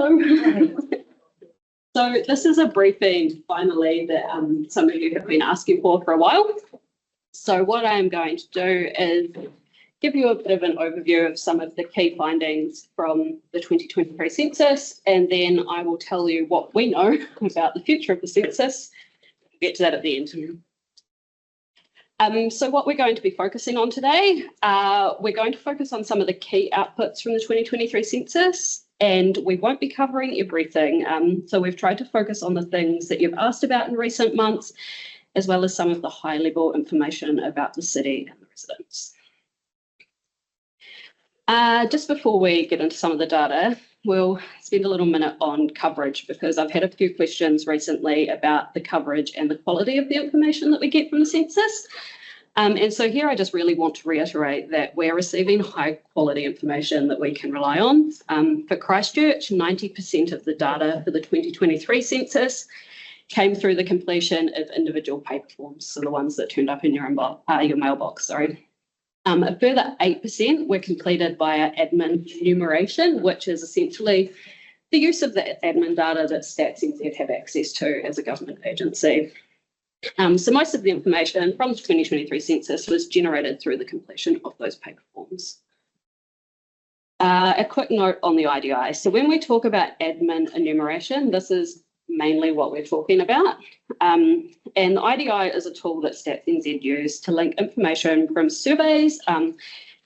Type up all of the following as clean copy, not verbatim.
Hello. So this is a briefing, finally, that some of you have been asking for a while. So what I'm going to do is give you a bit of an overview of some of the key findings from the 2023 census, and then I will tell you what we know about the future of the census. We'll get to that at the end. So what we're going to be focusing on today, we're going to focus on some of the key outputs from the 2023 census, and we won't be covering everything. So we've tried to focus on the things that you've asked about in recent months, as well as some of the high-level information about the city and the residents. Just before we get into some of the data, we'll spend a little minute on coverage, because I've had a few questions recently about the coverage and the quality of the information that we get from the census. And so here I just really want to reiterate that we're receiving high quality information that we can rely on. For Christchurch, 90% of the data for the 2023 census came through the completion of individual paper forms, so the ones that turned up in your mailbox, sorry. A further 8% were completed via admin enumeration, which is essentially the use of the admin data that StatsNZ have access to as a government agency. So most of the information from the 2023 census was generated through the completion of those paper forms. A quick note on the IDI. So when we talk about admin enumeration, this is mainly what we're talking about. And the IDI is a tool that StatsNZ use to link information from surveys,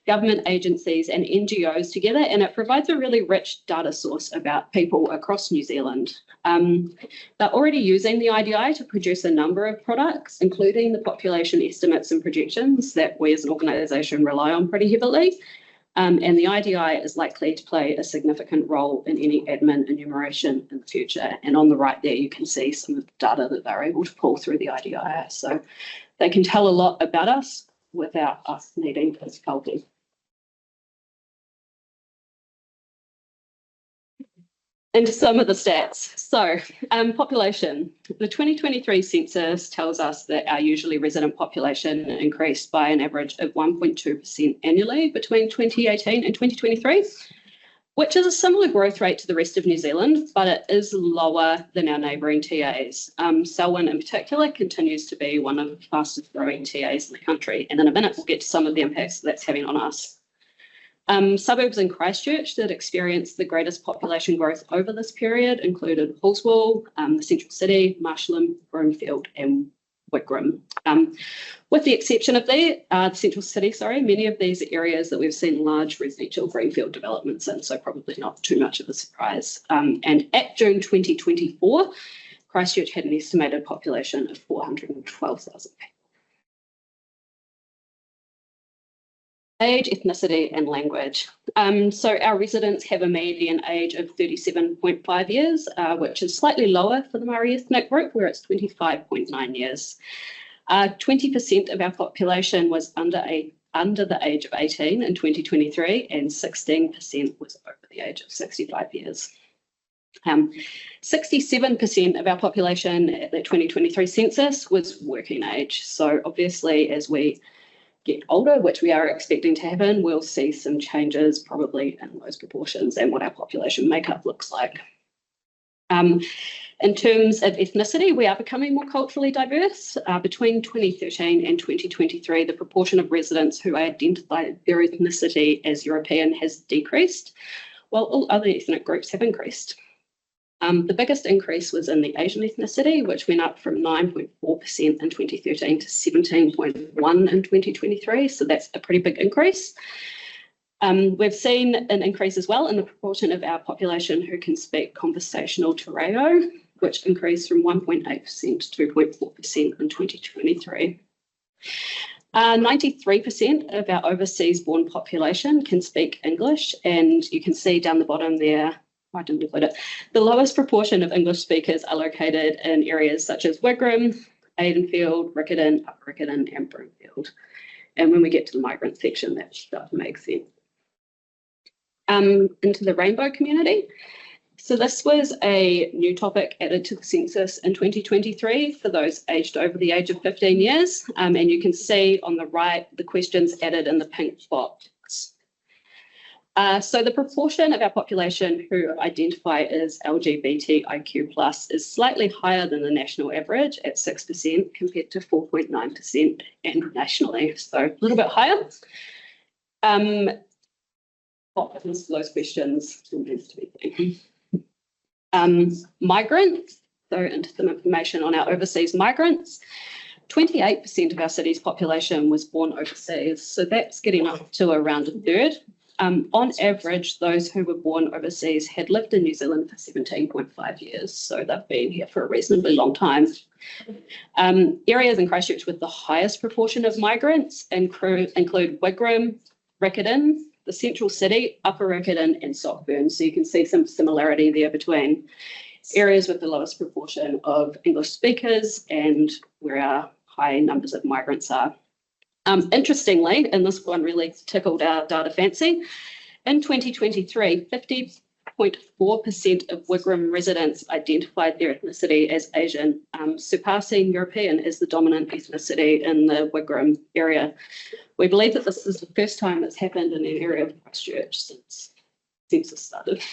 government agencies and NGOs together, and it provides a really rich data source about people across New Zealand. They're already using the IDI to produce a number of products, including the population estimates and projections that we as an organisation rely on pretty heavily. And the IDI is likely to play a significant role in any admin enumeration in the future. And on the right there, you can see some of the data that they're able to pull through the IDI. So they can tell a lot about us without us needing difficulty. Into some of the stats. So population. The 2023 census tells us that our usually resident population increased by an average of 1.2% annually between 2018 and 2023, which is a similar growth rate to the rest of New Zealand, but it is lower than our neighbouring TAs. Selwyn in particular continues to be one of the fastest growing TAs in the country, and in a minute we'll get to some of the impacts that's having on us. Suburbs in Christchurch that experienced the greatest population growth over this period included Hallswell, the Central City, Marshall, Broomfield and Wigram. With the exception of the Central City, many of these are areas that we've seen large residential greenfield developments in, so probably not too much of a surprise. And at June 2024, Christchurch had an estimated population of 412,000 people. Age, ethnicity and language. So our residents have a median age of 37.5 years, which is slightly lower for the Māori ethnic group, where it's 25.9 years. 20% of our population was under the age of 18 in 2023, and 16% was over the age of 65 years. 67% of our population at the 2023 census was working age. So obviously, as we get older, which we are expecting to happen, we'll see some changes probably in those proportions and what our population makeup looks like. In terms of ethnicity, we are becoming more culturally diverse. Between 2013 and 2023, the proportion of residents who identify their ethnicity as European has decreased, while all other ethnic groups have increased. The biggest increase was in the Asian ethnicity, which went up from 9.4% in 2013 to 17.1% in 2023. So that's a pretty big increase. We've seen an increase as well in the proportion of our population who can speak conversational te reo, which increased from 1.8% to 2.4% in 2023. 93% of our overseas-born population can speak English, and you can see down the bottom there, I didn't include it, the lowest proportion of English speakers are located in areas such as Wigram, Aidenfield, Riccarton, Upper Riccarton and Broomfield. And when we get to the migrant section, that stuff makes sense. Into the rainbow community. So this was a new topic added to the census in 2023 for those aged over the age of 15 years. And you can see on the right the questions added in the pink box. So the proportion of our population who identify as LGBTIQ+ is slightly higher than the national average at 6% compared to 4.9% and nationally, so a little bit higher. What happens to those questions remains to be seen. Migrants, so into some information on our overseas migrants. 28% of our city's population was born overseas, so that's getting up to around a third. On average, those who were born overseas had lived in New Zealand for 17.5 years, so they've been here for a reasonably long time. Areas in Christchurch with the highest proportion of migrants include Wigram, Riccarton, the central city, Upper Riccarton and Sockburn, so you can see some similarity there between areas with the lowest proportion of English speakers and where our high numbers of migrants are. Interestingly, and this one really tickled our data fancy, in 2023, 50.4% of Wigram residents identified their ethnicity as Asian, surpassing European as the dominant ethnicity in the Wigram area. We believe that this is the first time it's happened in an area of Christchurch since Census started.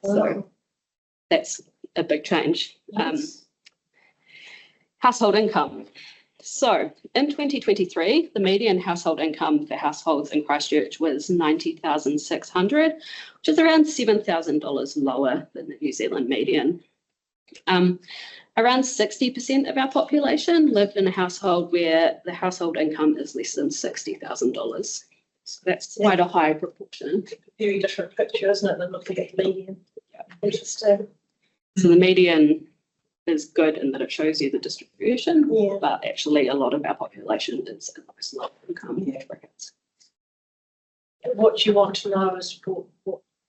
So that's a big change. Household income. So in 2023, the median household income for households in Christchurch was $90,600, which is around $7,000 lower than the New Zealand median. Around 60% of our population lived in a household where the household income is less than $60,000. So that's quite a high proportion. Very different picture, isn't it, than looking at the median? Yeah. Interesting. So the median is good in that it shows you the distribution, but actually a lot of our population is in those low income brackets. What you want to know is what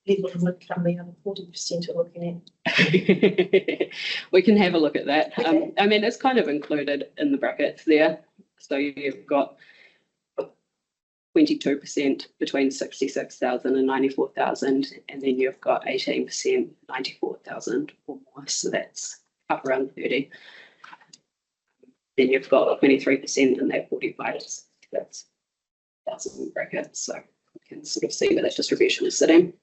level of income the other 40% are looking at. We can have a look at that. Okay. I mean, it's kind of included in the brackets there. So you've got 22% between 66,000 and 94,000, and then you've got 18%, 94,000 or more. So that's up around 30. Then you've got 23% in that 45. That's 1,000 brackets. So you can sort of see where that distribution is sitting.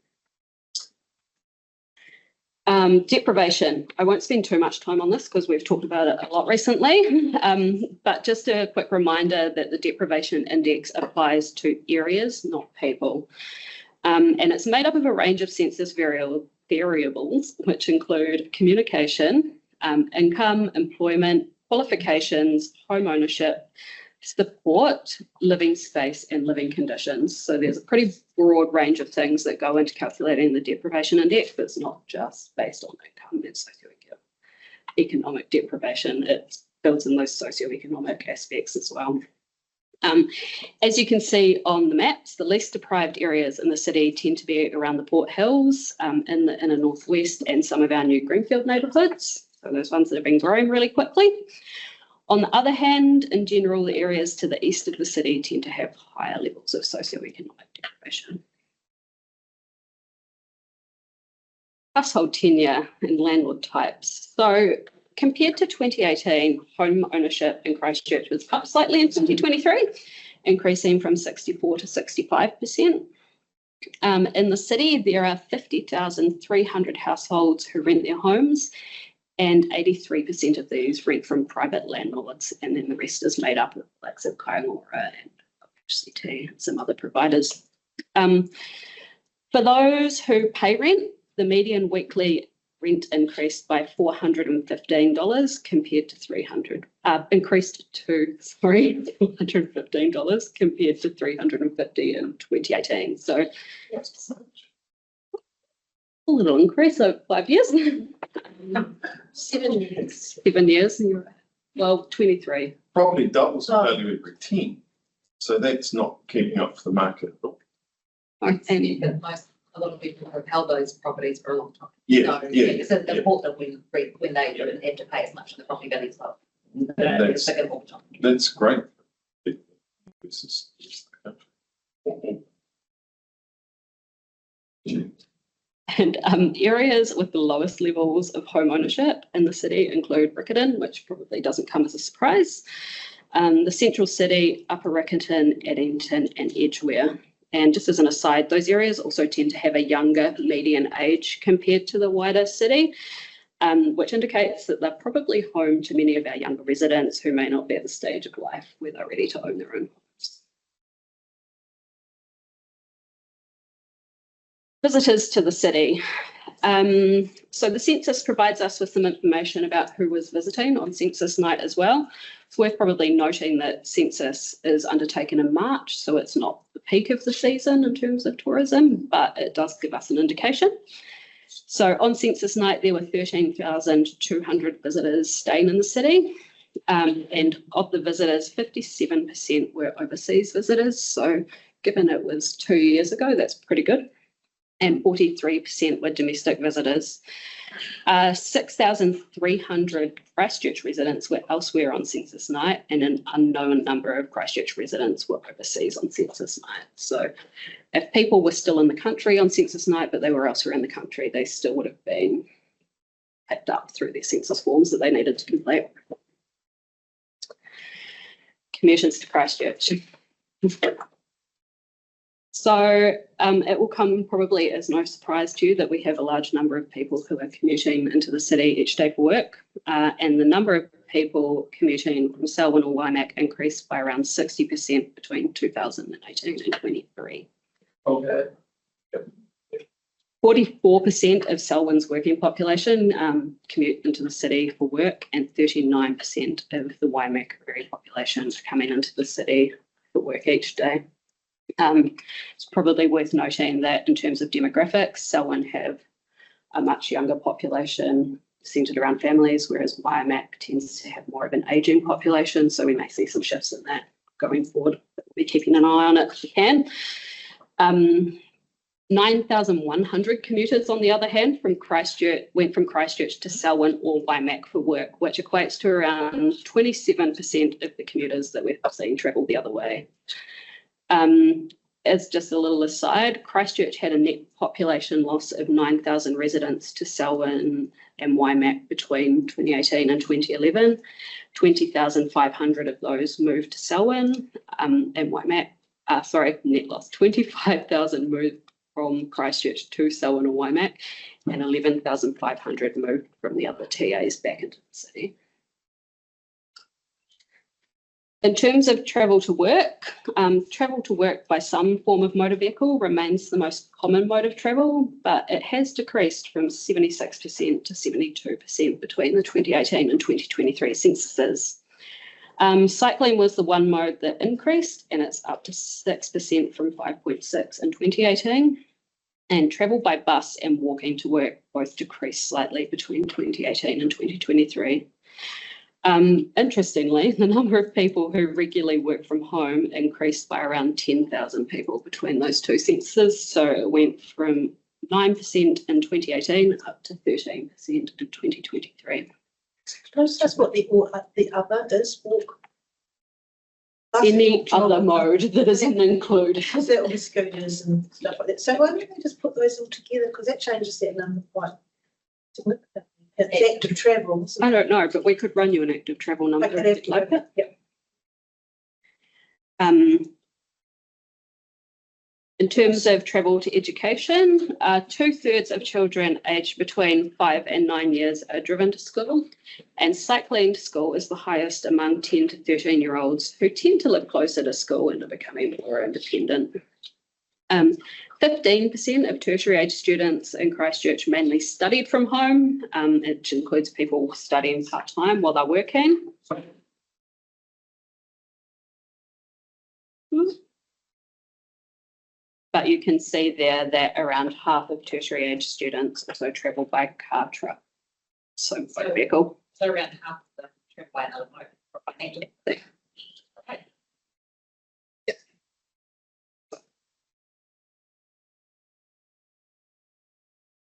Deprivation. I won't spend too much time on this because we've talked about it a lot recently, but just a quick reminder that the deprivation index applies to areas, not people. And it's made up of a range of census variables, which include communication, income, employment, qualifications, home ownership, support, living space, and living conditions. So there's a pretty broad range of things that go into calculating the deprivation index, but it's not just based on income and socioeconomic deprivation. It builds in those socioeconomic aspects as well. As you can see on the maps, the least deprived areas in the city tend to be around the Port Hills, in the inner northwest, and some of our new Greenfield neighbourhoods. So those ones that have been growing really quickly. On the other hand, in general, the areas to the east of the city tend to have higher levels of socioeconomic deprivation. Household tenure and landlord types. So compared to 2018, home ownership in Christchurch was up slightly in 2023, increasing from 64 to 65%. In the city, there are 50,300 households who rent their homes, and 83% of these rent from private landlords, and then the rest is made up of like Kaingora and CT and some other providers. For those who pay rent, the median weekly rent increased by $415 compared to $415 compared to $350 in 2018. So a little increase over 5 years. 7 years. 7 years. Well, 23. Property doubles the value every 10. So that's not keeping up for the market at all. And a lot of people have held those properties for a long time. Yeah, so yeah. It's important when they don't have to pay as much in the property values up. That's great. And areas with the lowest levels of home ownership in the city include Riccarton, which probably doesn't come as a surprise, the central city, Upper Riccarton, Addington and Edgware. And just as an aside, those areas also tend to have a younger median age compared to the wider city, which indicates that they're probably home to many of our younger residents who may not be at the stage of life where they're ready to own their own homes. Visitors to the city. So the census provides us with some information about who was visiting on census night as well. It's worth probably noting that census is undertaken in March, so it's not the peak of the season in terms of tourism, but it does give us an indication. So on census night, there were 13,200 visitors staying in the city. And of the visitors, 57% were overseas visitors. So given it was 2 years ago, that's pretty good. And 43% were domestic visitors. 6,300 Christchurch residents were elsewhere on census night, and an unknown number of Christchurch residents were overseas on census night. So if people were still in the country on census night, but they were elsewhere in the country, they still would have been picked up through their census forms that they needed to complete. Commutations to Christchurch. So it will come probably as no surprise to you that we have a large number of people who are commuting into the city each day for work, and the number of people commuting from Selwyn or Waimak increased by around 60% between 2018 and 23. Okay. 44% of Selwyn's working population commute into the city for work, and 39% of the Waimak area population are coming into the city for work each day. It's probably worth noting that in terms of demographics, Selwyn have a much younger population centred around families, whereas Waimak tends to have more of an ageing population. So we may see some shifts in that going forward. We'll be keeping an eye on it if we can. 9,100 commuters, on the other hand, went from Christchurch to Selwyn or Waimak for work, which equates to around 27% of the commuters that we've seen travel the other way. As just a little aside, Christchurch had a net population loss of 9,000 residents to Selwyn and Waimak between 2018 and 2011. 20,500 of those moved to Selwyn and Waimak. Net loss. 25,000 moved from Christchurch to Selwyn or Waimak, and 11,500 moved from the other TAs back into the city. In terms of travel to work by some form of motor vehicle remains the most common mode of travel, but it has decreased from 76% to 72% between the 2018 and 2023 censuses. Cycling was the one mode that increased, and it's up to 6% from 5.6 in 2018. And travel by bus and walking to work both decreased slightly between 2018 and 2023. Interestingly, the number of people who regularly work from home increased by around 10,000 people between those two censuses. So it went from 9% in 2018 up to 13% in 2023. Can I just ask what the other is? Walk. Any other mode that isn't included. Because they're all scooters and stuff like that. So why don't they just put those all together? Because that changes that number quite significantly. It's active travel. I don't know, but we could run you an active travel number if you'd like it. Yep. In terms of travel to education, 2/3 of children aged between 5 and 9 years are driven to school, and cycling to school is the highest among 10 to 13-year-olds who tend to live closer to school and are becoming more independent. 15% of tertiary age students in Christchurch mainly studied from home, which includes people studying part-time while they're working. But you can see there that around half of tertiary age students also travel by car, truck, so motor vehicle. So around half of them travel by another mode. Okay.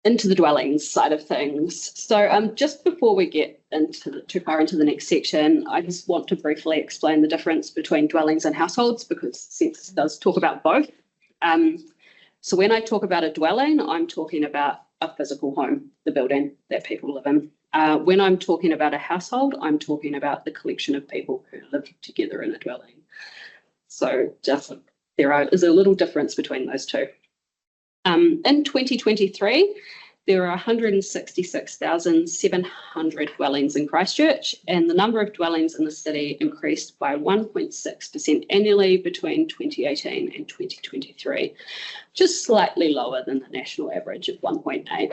Into the dwellings side of things. So just before we get too far into the next section, I just want to briefly explain the difference between dwellings and households, because census does talk about both. So when I talk about a dwelling, I'm talking about a physical home, the building that people live in. When I'm talking about a household, I'm talking about the collection of people who live together in a dwelling. So just there is a little difference between those two. In 2023, there are 166,700 dwellings in Christchurch, and the number of dwellings in the city increased by 1.6% annually between 2018 and 2023, which is slightly lower than the national average of 1.8.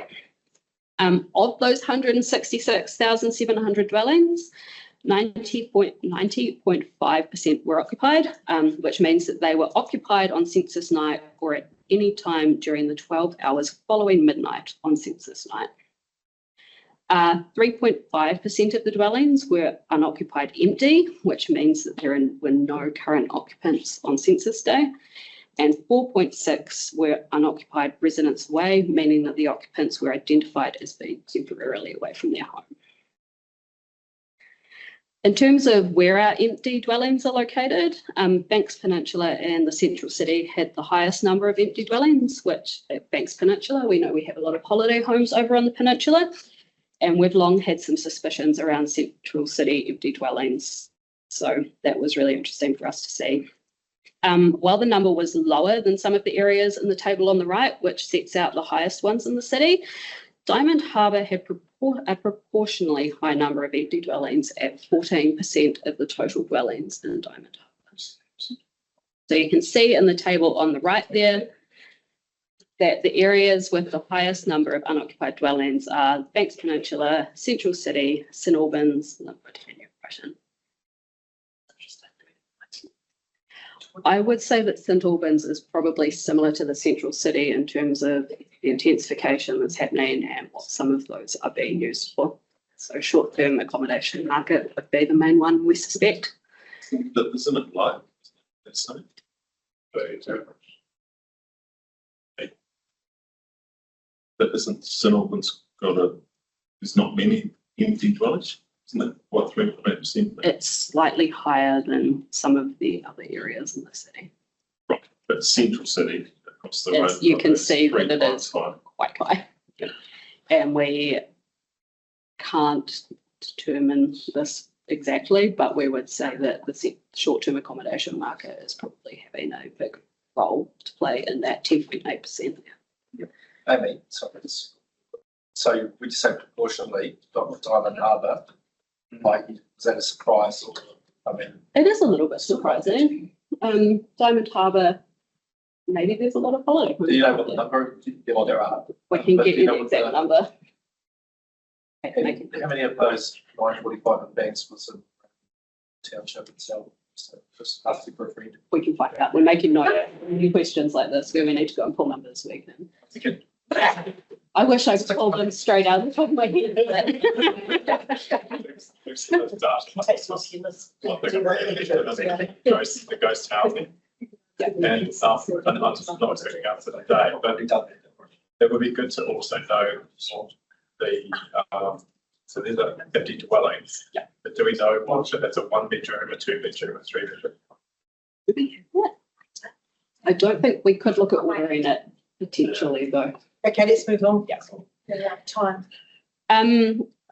Of those 166,700 dwellings, 90.5% were occupied, which means that they were occupied on census night or at any time during the 12 hours following midnight on census night. 3.5% of the dwellings were unoccupied empty, which means that there were no current occupants on census day. And 4.6 were unoccupied residents away, meaning that the occupants were identified as being temporarily away from their home. In terms of where our empty dwellings are located, Banks Peninsula and the central city had the highest number of empty dwellings, which at Banks Peninsula, we know we have a lot of holiday homes over on the peninsula, and we've long had some suspicions around central city empty dwellings. So that was really interesting for us to see. While the number was lower than some of the areas in the table on the right, which sets out the highest ones in the city, Diamond Harbour had a proportionally high number of empty dwellings at 14% of the total dwellings in Diamond Harbour. So you can see in the table on the right there that the areas with the highest number of unoccupied dwellings are Banks Peninsula, Central City, St Albans, Linwood and New Brighton. I would say that St Albans is probably similar to the central city in terms of the intensification that's happening and what some of those are being used for. So short-term accommodation market would be the main one, we suspect. But isn't it live? That's something. But isn't St Albans there's not many empty dwellings? Isn't it, what, 3.8%? It's slightly higher than some of the other areas in the city. Right, but central city across the road. You can see that it is high. quite high. Yeah. And we can't determine this exactly, but we would say that the short-term accommodation market is probably having a big role to play in that 10.8%. Amy, sorry. So we just say proportionally, not with Diamond Harbour. Like, is that a surprise? Or, I mean, it is a little bit surprising. Diamond Harbour, maybe there's a lot of holiday. Do you know what the number? Well, there are. We can But get do you know the what exact number. How many of those 945 in Banks was in township itself? So just asking for a friend. We can find out. We're making note of any questions like this where we need to go and pull numbers. We can. I wish I could pull them straight out of the top of my head. The ghost housing. And I'm not expecting answer today, but it would be good to also know the so there's a 50 dwellings. Yeah. But do we know what that's a 1 bedroom, a 2 bedroom, a 3 bedroom? I don't think we could look at ordering it potentially though. Okay, let's move on. Yeah. Time.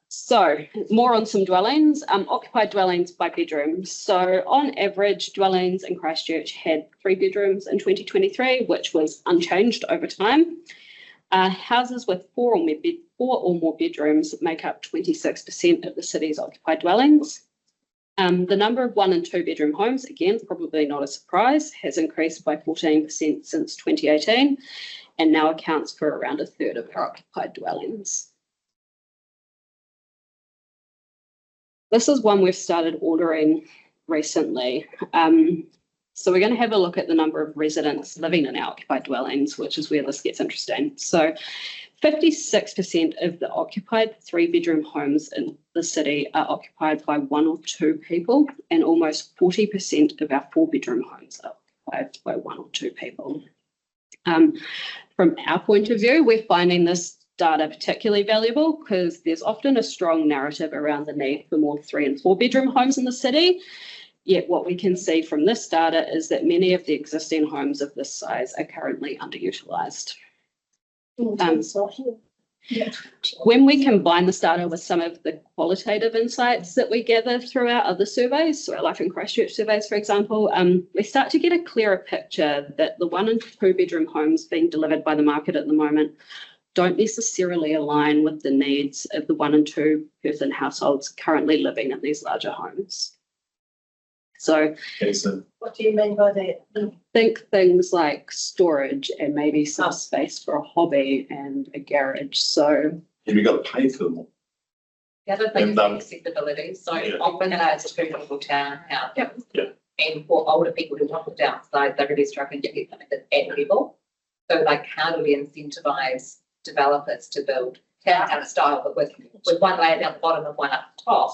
So more on some dwellings, occupied dwellings by bedrooms. So on average, dwellings in Christchurch had 3 bedrooms in 2023, which was unchanged over time. Houses with 4 or more bedrooms make up 26% of the city's occupied dwellings. The number of 1 and 2 bedroom homes, again, probably not a surprise, has increased by 14% since 2018 and now accounts for around a third of our occupied dwellings. This is one we've started ordering recently. So we're going to have a look at the number of residents living in our occupied dwellings, which is where this gets interesting. So 56% of the occupied 3-bedroom homes in the city are occupied by 1 or 2 people, and almost 40% of our 4-bedroom homes are occupied by 1 or 2 people. From our point of view, we're finding this data particularly valuable because there's often a strong narrative around the need for more 3 and 4-bedroom homes in the city. Yet what we can see from this data is that many of the existing homes of this size are currently underutilised. Yeah. When we combine this data with some of the qualitative insights that we gather through our other surveys, so our Life in Christchurch surveys, for example, we start to get a clearer picture that the 1 and 2 bedroom homes being delivered by the market at the moment don't necessarily align with the needs of the 1 and 2 person households currently living in these larger homes. So Okay, so What do you mean by that? think things like storage and maybe some space for a hobby and a garage. So have you got to pay for them all? The other thing And, is accessibility. So yeah. often there's 2 people townhouse. Yeah. And for older people who want to downsize, they're really struggling to get something that's at level. So like, how do we incentivize developers to build townhouse style, but with one layer down the bottom and one up the top,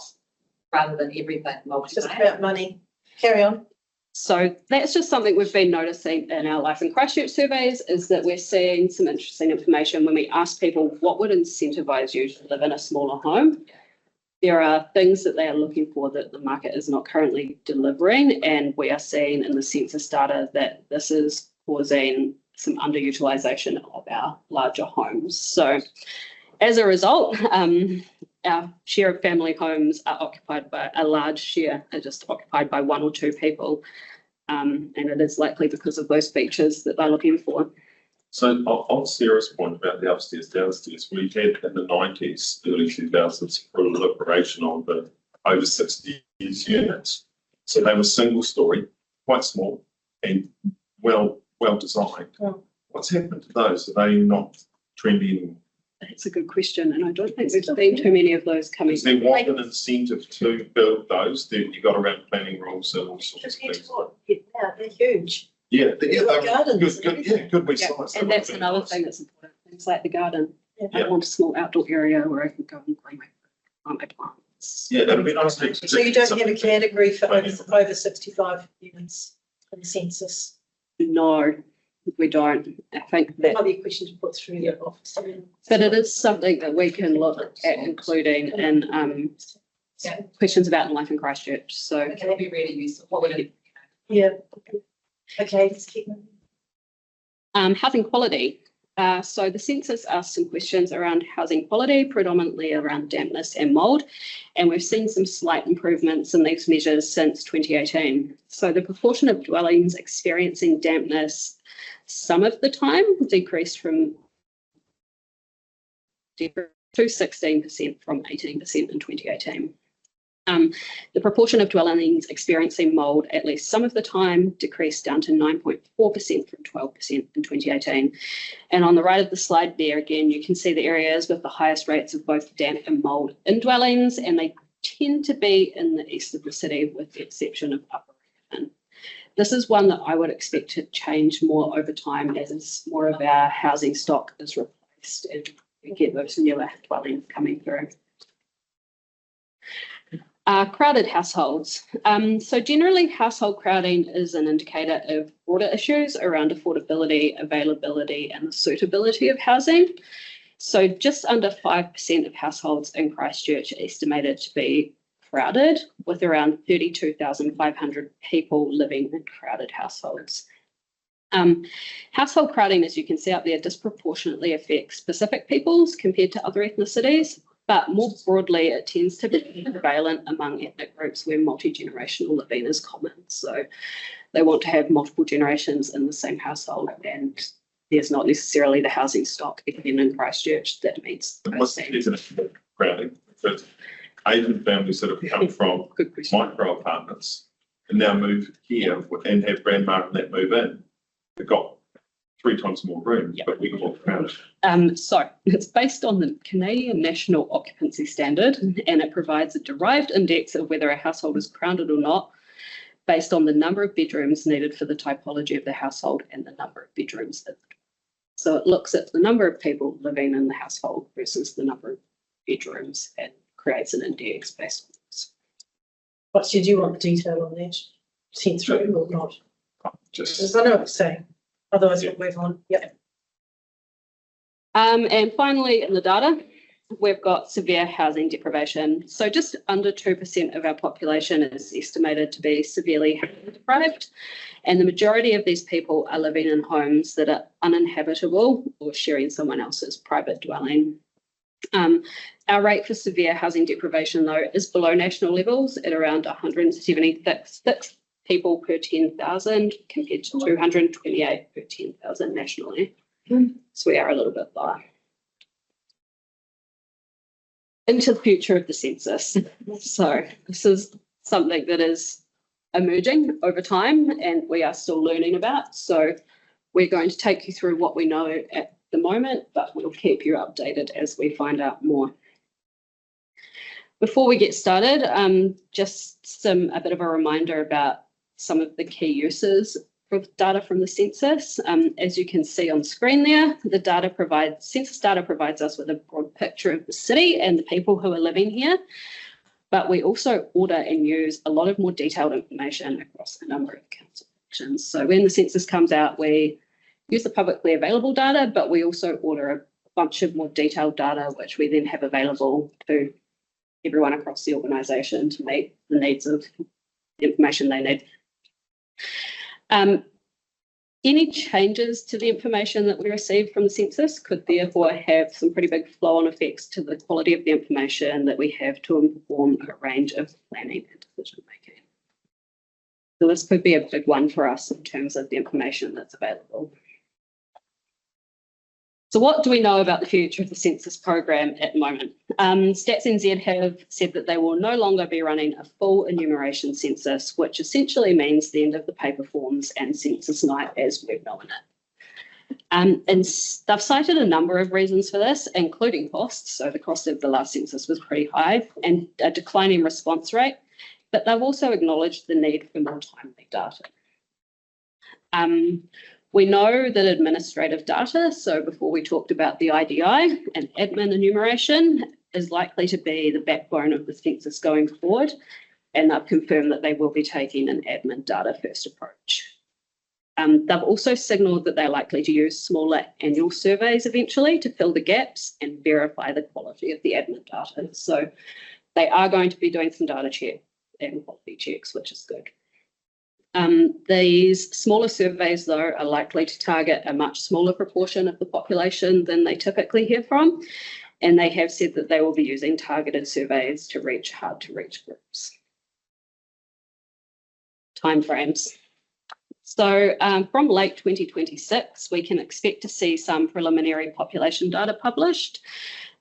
rather than everything It's just multi-layer? about money. Carry on. So that's just something we've been noticing in our Life in Christchurch surveys, is that we're seeing some interesting information when we ask people what would incentivize you to live in a smaller home. There are things that they are looking for that the market is not currently delivering, and we are seeing in the census data that this is causing some underutilisation of our larger homes. So as a result, our share of family homes are occupied by a large share, are just occupied by 1 or 2 people. And it is likely because of those features that they're looking for. So on Sarah's point about the upstairs, downstairs, we had in the 90s, early 2000s, proliferation of the over 60s units. So they were single story, quite small and well designed. Mm. What's happened to those? Are they not trending? That's a good question, and I don't think we've seen too many of those coming. Is there what an incentive to build those that you got around planning rules and all sorts of Just head things? to what? Yeah, they're huge. Yeah, You've got gardens. good we Yeah, size. and that's another thing that's important. Things like the garden. Yeah. I want a small outdoor area where I can go and grow my plants. Yeah, that'd be nice to. So you don't have a category for Planning. over 65 units in the census? No, we don't. I think That that, might be a question to put through the office. but it is something that we can look at including in questions about Life in Christchurch. So It will be really useful. What would it? Yeah. Okay, let's keep moving. housing quality. So the census asked some questions around housing quality, predominantly around dampness and mould, and we've seen some slight improvements in these measures since 2018. So the proportion of dwellings experiencing dampness some of the time decreased to 16% from 18% in 2018. The proportion of dwellings experiencing mould at least some of the time decreased down to 9.4% from 12% in 2018. And on the right of the slide there, again, you can see the areas with the highest rates of both damp and mould in dwellings, and they tend to be in the east of the city with the exception of Upper Riverton. This is one that I would expect to change more over time as more of our housing stock is replaced and we get those newer dwellings coming through. Crowded households. So generally household crowding is an indicator of broader issues around affordability, availability and the suitability of housing. So just under 5% of households in Christchurch are estimated to be crowded, with around 32,500 people living in crowded households. Household crowding, as you can see up there, disproportionately affects Pacific peoples compared to other ethnicities. But more broadly, it tends to be prevalent among ethnic groups where multi-generational living is common. So they want to have multiple generations in the same household, and there's not necessarily the housing stock again in Christchurch that meets What's the definition of crowding? Because Asian families that have come from Good question. micro apartments and now move here and have grandma and that move in. They've got 3 times more room, Yeah. but we call it crowded. So it's based on the Canadian National Occupancy Standard, and it provides a derived index of whether a household is crowded or not, based on the number of bedrooms needed for the typology of the household and the number of bedrooms. So it looks at the number of people living in the household versus the number of bedrooms and creates an index based on this. But did you want the detail on that sent through or not? Just Because I know what you're saying. Otherwise we'll move on. Yep. And finally, in the data, we've got severe housing deprivation. So just under 2% of our population is estimated to be severely housing deprived. And the majority of these people are living in homes that are uninhabitable or sharing someone else's private dwelling. Our rate for severe housing deprivation, though, is below national levels at around 176 people per 10,000 compared to 228 per 10,000 nationally. So we are a little bit lower. Into the future of the census. So this is something that is emerging over time and we are still learning about. So we're going to take you through what we know at the moment, but we'll keep you updated as we find out more. Before we get started, just a bit of a reminder about some of the key uses of data from the census. As you can see on screen there, census data provides us with a broad picture of the city and the people who are living here, but we also order and use a lot of more detailed information across a number of council functions. So when the census comes out, we use the publicly available data, but we also order a bunch of more detailed data, which we then have available to everyone across the organisation to meet the needs of the information they need. Any changes to the information that we receive from the census could therefore have some pretty big flow-on effects to the quality of the information that we have to inform a range of planning and decision making. So this could be a big one for us in terms of the information that's available. So what do we know about the future of the census program at the moment? StatsNZ have said that they will no longer be running a full enumeration census, which essentially means the end of the paper forms and census night as we've known it. And they've cited a number of reasons for this, including costs. So the cost of the last census was pretty high and a declining response rate, but they've also acknowledged the need for more timely data. We know that administrative data, so before we talked about the IDI and admin enumeration, is likely to be the backbone of the census going forward, and they've confirmed that they will be taking an admin data first approach. They've also signalled that they're likely to use smaller annual surveys eventually to fill the gaps and verify the quality of the admin data. So they are going to be doing some data check and quality checks, which is good. These smaller surveys, though, are likely to target a much smaller proportion of the population than they typically hear from, and they have said that they will be using targeted surveys to reach hard-to-reach groups. Timeframes. So from late 2026, we can expect to see some preliminary population data published.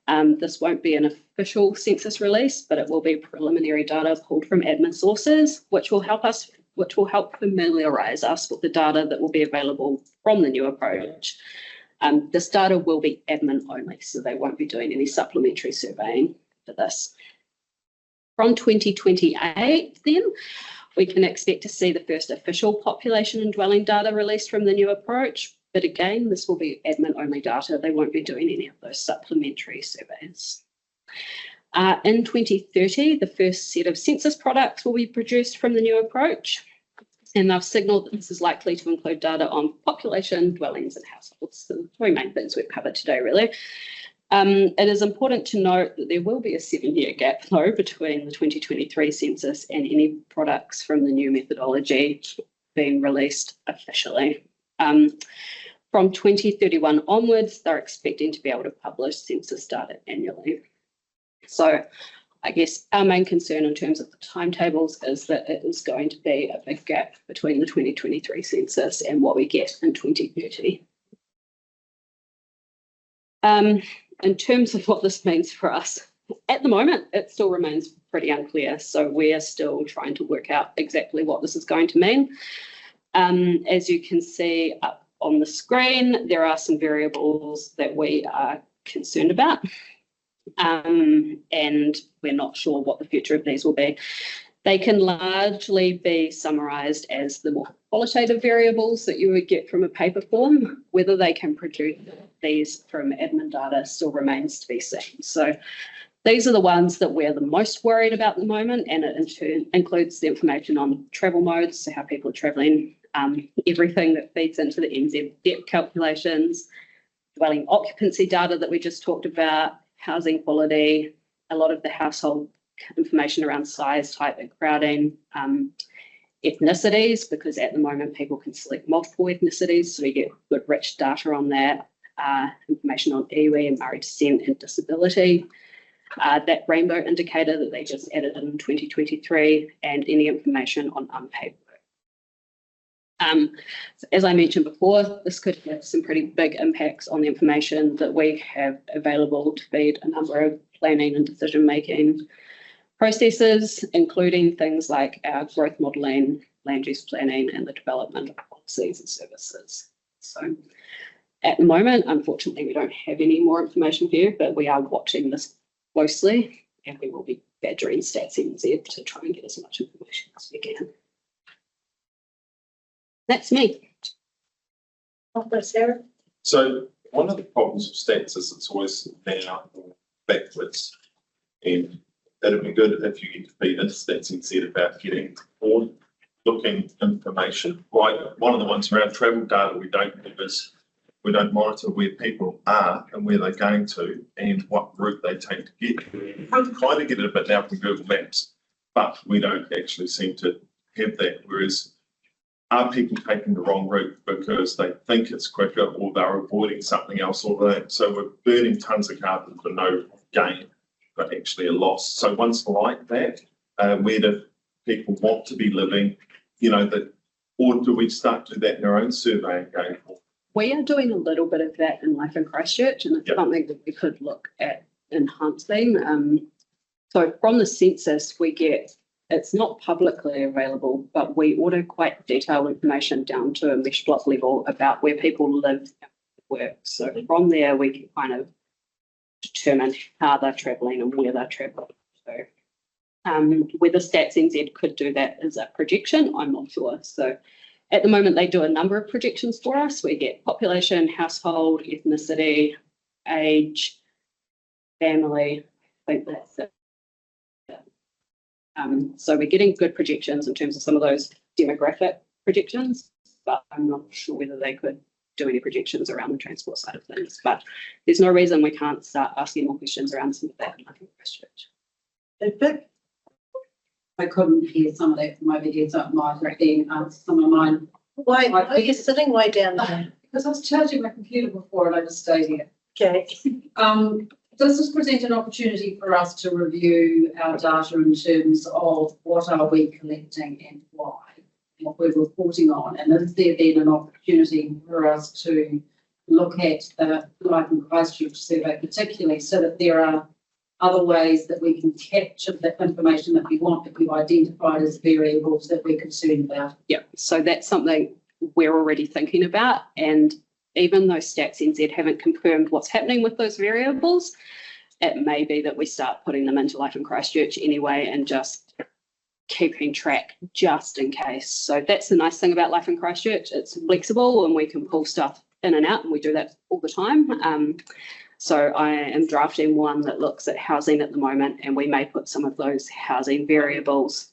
This won't be an official census release, but it will be preliminary data pulled from admin sources, which will help familiarise us with the data that will be available from the new approach. This data will be admin only, so they won't be doing any supplementary surveying for this. From 2028 then, we can expect to see the first official population and dwelling data released from the new approach, but again, this will be admin only data. They won't be doing any of those supplementary surveys. In 2030, the first set of census products will be produced from the new approach, and they've signalled that this is likely to include data on population, dwellings and households. So the three main things we've covered today, really. It is important to note that there will be a 7-year gap, though, between the 2023 census and any products from the new methodology being released officially. From 2031 onwards, they're expecting to be able to publish census data annually. So I guess our main concern in terms of the timetables is that it is going to be a big gap between the 2023 census and what we get in 2030. In terms of what this means for us, at the moment, it still remains pretty unclear. So we're still trying to work out exactly what this is going to mean. As you can see up on the screen, there are some variables that we are concerned about. And we're not sure what the future of these will be. They can largely be summarised as the more qualitative variables that you would get from a paper form. Whether they can produce these from admin data still remains to be seen. So these are the ones that we're the most worried about at the moment, and it in turn includes the information on travel modes, so how people are travelling, everything that feeds into the NZ depth calculations, dwelling occupancy data that we just talked about, housing quality, a lot of the household information around size, type and crowding, ethnicities, because at the moment people can select multiple ethnicities, so we get good rich data on that, information on iwi and Māori descent and disability, that rainbow indicator that they just added in 2023, and any information on unpaid work. As I mentioned before, this could have some pretty big impacts on the information that we have available to feed a number of planning and decision-making processes, including things like our growth modelling, land use planning, and the development of policies and services. So at the moment, unfortunately, we don't have any more information for you, but we are watching this closely, and we will be badgering StatsNZ to try and get as much information as we can. That's me. Sarah? So one of the problems with stats is it's always now backwards. And it'd be good if you get to feed into StatsNZ about getting forward-looking information. Right, one of the ones around travel data we don't have is we don't monitor where people are and where they're going to and what route they take to get. We kind of get it a bit now from Google Maps, but we don't actually seem to have that. Whereas, are people taking the wrong route because they think it's quicker, or they're avoiding something else, or that? So we're burning tons of carbon for no gain, but actually a loss. So once like that, where do people want to be living? You know, or do we start to do that in our own surveying going forward? We are doing a little bit of that in Life in Christchurch, and it's something that we could look at enhancing. So from the census, we get, it's not publicly available, but we order quite detailed information down to a mesh block level about where people live and work. So from there, we can kind of determine how they're travelling and where they're travelling. So whether StatsNZ could do that as a projection, I'm not sure. So at the moment, they do a number of projections for us. We get population, household, ethnicity, age, family. I think that's it. So we're getting good projections in terms of some of those demographic projections, but I'm not sure whether they could do any projections around the transport side of things. But there's no reason we can't start asking more questions around some of that in Christchurch. Perfect. I couldn't hear some of that from over here, so it might have been some of mine. Why are you sitting way down there? Because I was charging my computer before and I just stayed here. Okay. Does this present an opportunity for us to review our data in terms of what are we collecting and why, what we're reporting on? And is there then an opportunity for us to look at the Life in Christchurch survey, particularly so that there are other ways that we can capture the information that we want, that we've identified as variables that we're concerned about? Yeah, so that's something we're already thinking about. And even though StatsNZ haven't confirmed what's happening with those variables, it may be that we start putting them into Life in Christchurch anyway and just keeping track just in case. So that's the nice thing about Life in Christchurch. It's flexible and we can pull stuff in and out, and we do that all the time. So I am drafting one that looks at housing at the moment, and we may put some of those housing variables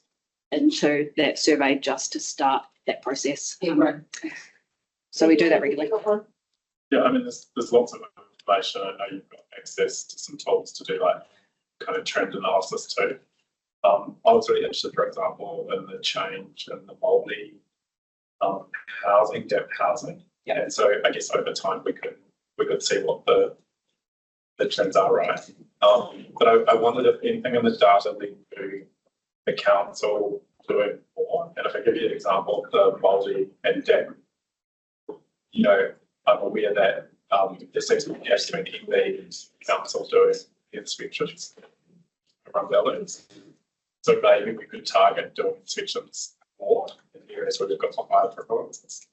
into that survey just to start that process. Right. So we do that regularly. Yeah, I mean, there's lots of information. I know you've got access to some tools to do like kind of trend analysis too. I was really interested, for example, in the change in the multi housing, depth housing. Yeah. And so I guess over time we could see what the trends are, right? But I wondered if anything in the data linked to the council doing more. And if I give you an example, the multi and depth, you know, I'm aware that there seems to be gaps between MB and council doing the inspections around buildings. So maybe we could target doing inspections more in areas where we've got some higher prevalence.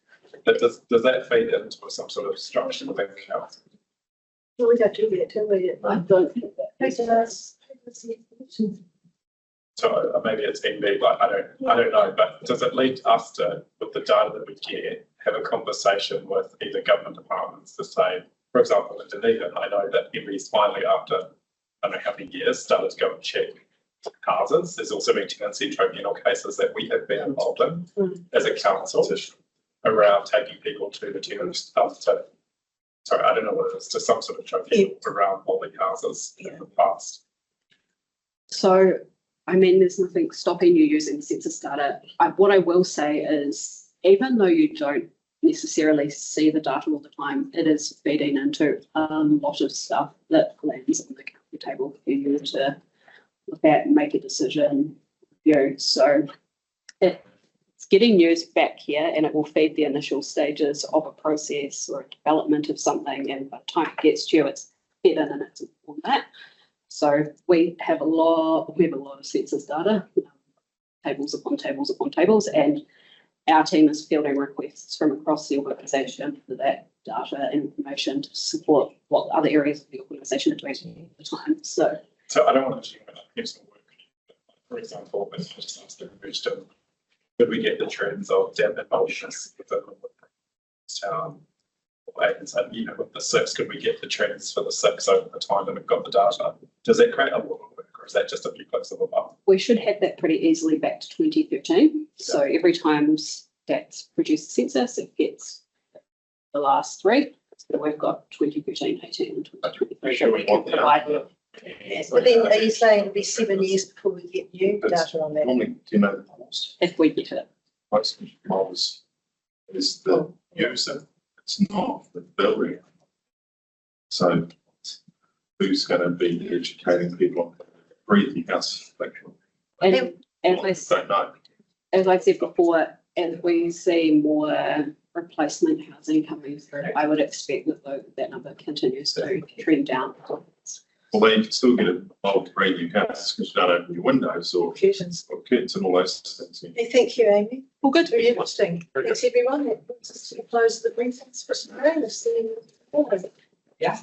But does that feed into some sort of structure within the council? No, we don't do that, do we? I don't think that. So maybe it's MB, like I don't know, but does it lead us to, with the data that we get, have a conversation with either government departments to say, for example, in Dunedin, I know that MB's finally, after I don't know how many years, started to go and check houses. There's also been tenancy tribunal cases that we have been involved in as a council around taking people to the tenant stuff to, sorry, I don't know what it is, to some sort of tribunal around holding houses in the past. So, I mean, there's nothing stopping you using census data. What I will say is, even though you don't necessarily see the data all the time. It is feeding into a lot of stuff that lands on the county table for you to look at and make a decision. So it's getting news back here, and it will feed the initial stages of a process or a development of something. And by the time it gets to you, it's fed in and it's informed that. So we have a lot of census data, tables upon tables upon tables, and our team is fielding requests from across the organisation for that data and information to support what other areas of the organisation are doing at the time. So I don't want to assume that personal work. For example, if I just asked the question, could we get the trends of debt and malicious within with the 6, could we get the trends for the 6 over the time that we've got the data? Does that create a lot of work, or is that just a few clicks of a button? we should have that pretty easily back to 2013. So every time Stats produces census, it gets the last 3. So we've got 2013, 18, and 2023. Sure, we want that. Yes, but then are you saying it'll be 7 years before we get new data on that? Normally, do you know the cost? If we get it. Most models is the user, it's not the builder. So who's going to be educating people on breathing house? And Don't know. as I said before, as we see more replacement housing coming through, I would expect that number continues to trend down. Although you can still get an old breathing house because you don't open your windows or Curtains. curtains and all those things. Hey, thank you, Amy. Well, good. Very interesting. Thanks, everyone. That brings us to the close of the briefings for today. We'll see you. Yeah.